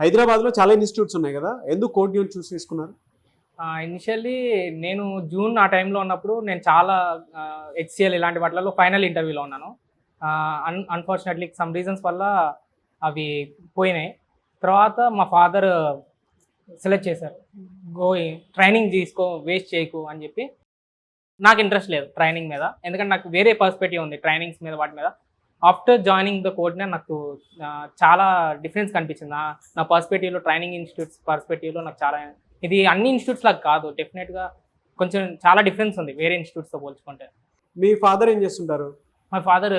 హైదరాబాద్లో చాలా ఇన్స్టిట్యూట్స్ ఉన్నాయి కదా, ఎందుకు కోట్యూన్ చూస్ చేసుకున్నారు? ఇనిషియల్లీ నేను జూన్ ఆ టైంలో ఉన్నప్పుడు నేను చాలా హెచ్సిఎల్ ఇలాంటి వాటిలలో ఫైనల్ ఇంటర్వ్యూలో ఉన్నాను. అన్ఫార్చునేట్లీ సమ్ రీజన్స్ వల్ల అవి పోయినాయి. తర్వాత మా ఫాదర్ సెలెక్ట్ చేశారు, ట్రైనింగ్ తీసుకో, వేస్ట్ చేయకు అని చెప్పి. నాకు ఇంట్రెస్ట్ లేదు ట్రైనింగ్ మీద, ఎందుకంటే నాకు వేరే పర్స్పెక్టివ్ ఉంది ట్రైనింగ్స్ మీద, వాటి మీద. ఆఫ్టర్ జాయినింగ్ ద కోడ్నే నాకు చాలా డిఫరెన్స్ కనిపించింది. నా పర్స్పెక్టివ్లో, ట్రైనింగ్ ఇన్స్టిట్యూట్స్ పర్స్పెక్టివ్లో నాకు చాలా, ఇది అన్ని ఇన్స్టిట్యూట్స్ లాగా కాదు, డెఫినెట్గా కొంచెం చాలా డిఫరెన్స్ ఉంది వేరే ఇన్స్టిట్యూట్స్తో పోల్చుకుంటే. మీ ఫాదర్ ఏం చేస్తుంటారు? మా ఫాదర్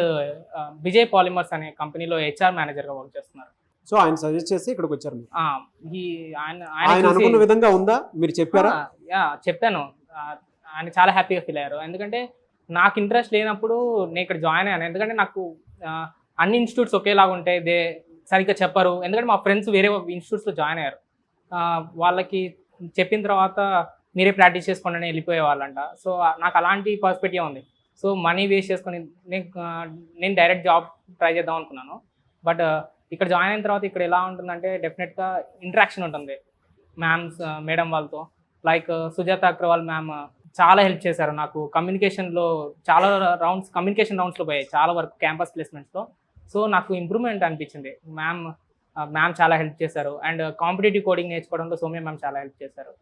విజయ్ పాలిమర్స్ అనే కంపెనీలో హెచ్ఆర్ మేనేజర్గా వర్క్ చేస్తున్నారు. సో ఆయన సజెస్ట్ చేసి ఇక్కడికి వచ్చారు మీరు. ఆయన ఆయన అనుకున్న విధంగా ఉందా, మీరు చెప్పారా? చెప్పాను. ఆయన చాలా హ్యాపీగా ఫీల్ అయ్యారు, ఎందుకంటే నాకు ఇంట్రెస్ట్ లేనప్పుడు నేను ఇక్కడ జాయిన్ అయ్యాను. ఎందుకంటే నాకు అన్ని ఇన్స్టిట్యూట్స్ ఒకేలాగా ఉంటాయి, సరిగ్గా చెప్పరు. ఎందుకంటే మా ఫ్రెండ్స్ వేరే ఇన్స్టిట్యూట్స్లో జాయిన్ అయ్యారు, వాళ్ళకి చెప్పిన తర్వాత మీరే ప్రాక్టీస్ చేసుకోండి అని వెళ్ళిపోయే వాళ్ళంట. సో నాకు అలాంటి పర్స్పెక్టివ్ ఉంది. సో మనీ వేస్ట్ చేసుకొని నేను డైరెక్ట్ జాబ్ ట్రై చేద్దాం అనుకున్నాను. బట్ ఇక్కడ జాయిన్ అయిన తర్వాత ఇక్కడ ఎలా ఉంటుందంటే డెఫినెట్గా ఇంటరాక్షన్ ఉంటుంది మేడం వాళ్ళతో. లైక్ సుజాత అగ్రవాల్ మ్యామ్ చాలా హెల్ప్ చేశారు నాకు కమ్యూనికేషన్లో. చాలా కమ్యూనికేషన్ రౌండ్స్లో పోయాయి చాలా వరకు క్యాంపస్ ప్లేస్మెంట్స్లో. సో నాకు ఇంప్రూవ్మెంట్ అనిపించింది. మ్యామ్ చాలా హెల్ప్ చేశారు. అండ్ కాంపిటేటివ్ కోడింగ్ నేర్చుకోవడంలో సౌమ్య మ్యామ్ చాలా హెల్ప్ చేశారు.